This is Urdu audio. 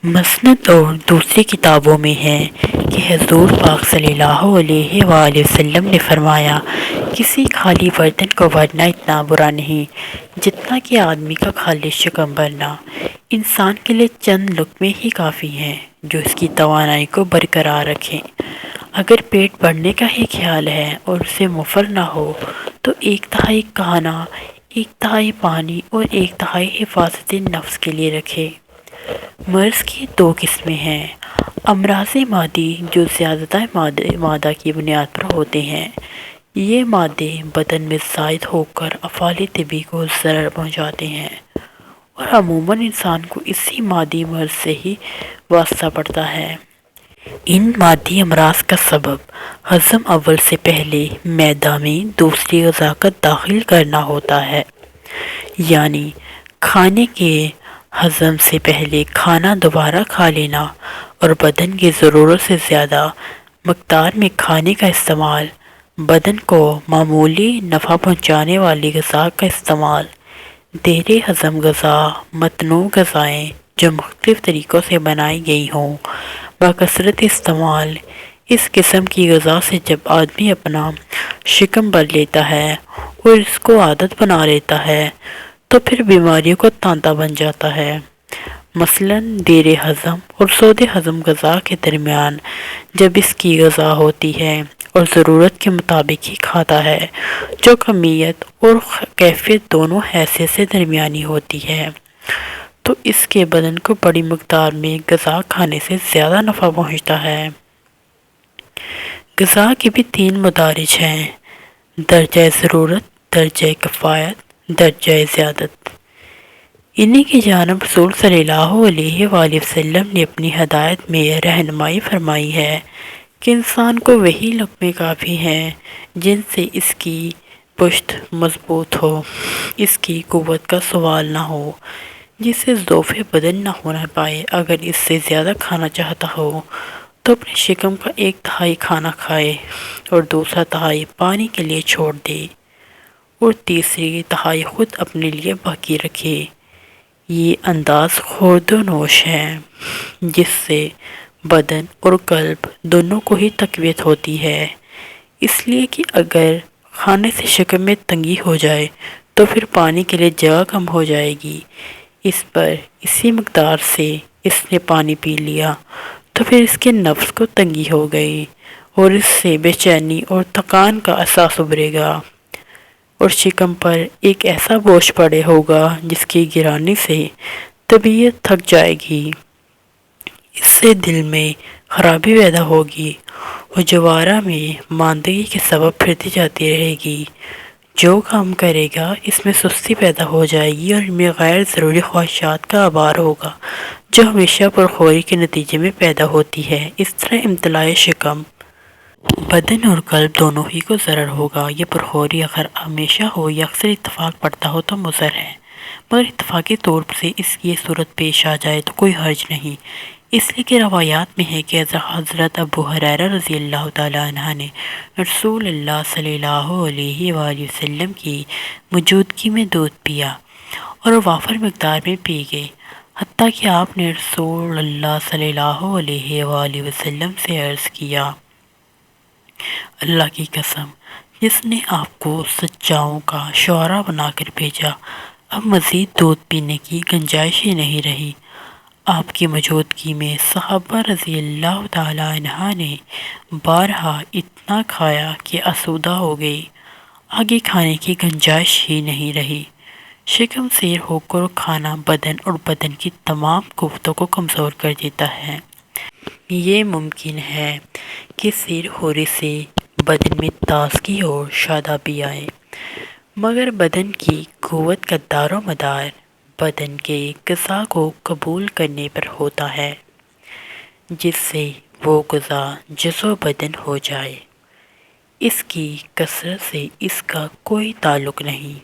مسند اور دوسری کتابوں میں ہے کہ حضور پاک صلی اللہ علیہ وآلہ وسلم نے فرمایا، کسی خالی برتن کو بھرنا اتنا برا نہیں جتنا کہ آدمی کا خالی شکم بھرنا۔ انسان کے لیے چند لقمے ہی کافی ہیں جو اس کی توانائی کو برقرار رکھیں۔ اگر پیٹ بھرنے کا ہی خیال ہے اور اسے مفر نہ ہو تو 1/3 کھانا، 1/3 پانی اور 1/3 حفاظت نفس کے لیے رکھے۔ مرض کی 2 قسمیں ہیں: امراض معدی جو زیادہ معدہ کی بنیاد پر ہوتے ہیں۔ یہ مادے بدن میں زائد ہو کر افعال طبی کو ضرر پہنچاتے ہیں اور عموماً انسان کو اسی معدی مرض سے ہی واسطہ پڑتا ہے۔ ان معدی امراض کا سبب ہضم اول سے پہلے معدہ میں دوسری غذا کا داخل کرنا ہوتا ہے، یعنی کھانے کے ہضم سے پہلے کھانا دوبارہ کھا لینا اور بدن کی ضرورت سے زیادہ مقدار میں کھانے کا استعمال، بدن کو معمولی نفع پہنچانے والی غذا کا استعمال، دیر ہضم غذا، متنوع غذائیں جو مختلف طریقوں سے بنائی گئی ہوں، بکثرت استعمال۔ اس قسم کی غذا سے جب آدمی اپنا شکم بھر لیتا ہے اور اس کو عادت بنا لیتا ہے تو پھر بیماریوں کا تانتا بن جاتا ہے۔ مثلاً دیر ہضم اور سود ہضم غذا کے درمیان جب اس کی غذا ہوتی ہے اور ضرورت کے مطابق ہی کھاتا ہے، جو کمیت اور کیفیت دونوں حیثیت سے درمیانی ہوتی ہے، تو اس کے بدن کو بڑی مقدار میں غذا کھانے سے زیادہ نفع پہنچتا ہے۔ غذا کے بھی 3 مدارج ہیں: درجہ ضرورت، درجہ کفایت، درجہ زیادت۔ انہی کی جانب رسول صلی اللہ علیہ وآلہ وسلم نے اپنی ہدایت میں رہنمائی فرمائی ہے کہ انسان کو وہی لقمے کافی ہیں جن سے اس کی پشت مضبوط ہو، اس کی قوت کا سوال نہ ہو، جس سے ضعف بدن نہ ہونا پائے۔ اگر اس سے زیادہ کھانا چاہتا ہو تو اپنے شکم کا 1/3 کھانا کھائے اور دوسرا تہائی پانی کے لیے چھوڑ دے اور تیسری تہائی خود اپنے لیے باقی رکھے۔ یہ انداز خورد و نوش ہے جس سے بدن اور قلب دونوں کو ہی تقویت ہوتی ہے، اس لیے کہ اگر کھانے سے شکم میں تنگی ہو جائے تو پھر پانی کے لیے جگہ کم ہو جائے گی۔ اس پر اسی مقدار سے اس نے پانی پی لیا تو پھر اس کے نفس کو تنگی ہو گئی اور اس سے بے چینی اور تھکان کا احساس ابھرے گا اور شکم پر ایک ایسا بوجھ پڑے ہوگا جس کی گرانی سے طبیعت تھک جائے گی۔ اس سے دل میں خرابی پیدا ہوگی اور جوارہ میں ماندگی کے سبب پھرتی جاتی رہے گی۔ جو کام کرے گا اس میں سستی پیدا ہو جائے گی اور ان میں غیر ضروری خواہشات کا آبار ہوگا جو ہمیشہ پرخوری کے نتیجے میں پیدا ہوتی ہے۔ اس طرح امتلاء شکم بدن اور قلب دونوں ہی کو ضرر ہوگا۔ یہ پرخوری اگر ہمیشہ ہو یا اکثر اتفاق پڑتا ہو تو مضر ہے، مگر اتفاقی طور سے اس کی یہ صورت پیش آ جائے تو کوئی حرج نہیں، اس لیے کہ روایات میں ہے کہ حضرت ابو ہریرہ رضی اللہ تعالیٰ عنہ نے رسول اللہ صلی اللہ علیہ وآلہ وسلم کی موجودگی میں دودھ پیا اور وافر مقدار میں پی گئے، حتیٰ کہ آپ نے رسول اللہ صلی اللہ علیہ وآلہ وسلم سے عرض کیا، اللہ کی قسم، جس نے آپ کو سچاؤں کا شعرا بنا کر بھیجا، اب مزید دودھ پینے کی گنجائش ہی نہیں رہی۔ آپ کی موجودگی میں صحابہ رضی اللہ تعالیٰ عنہ نے بارہا اتنا کھایا کہ آسودہ ہو گئی، آگے کھانے کی گنجائش ہی نہیں رہی۔ شکم سیر ہو کر کھانا بدن اور بدن کی تمام قوتوں کو کمزور کر دیتا ہے۔ یہ ممکن ہے کہ سیر ہونے سے بدن میں تازگی اور شادابی آئے، مگر بدن کی قوت کا دار و مدار بدن کے غذا کو قبول کرنے پر ہوتا ہے، جس سے وہ غذا جزو بدن ہو جائے۔ اس کی کثرت سے اس کا کوئی تعلق نہیں۔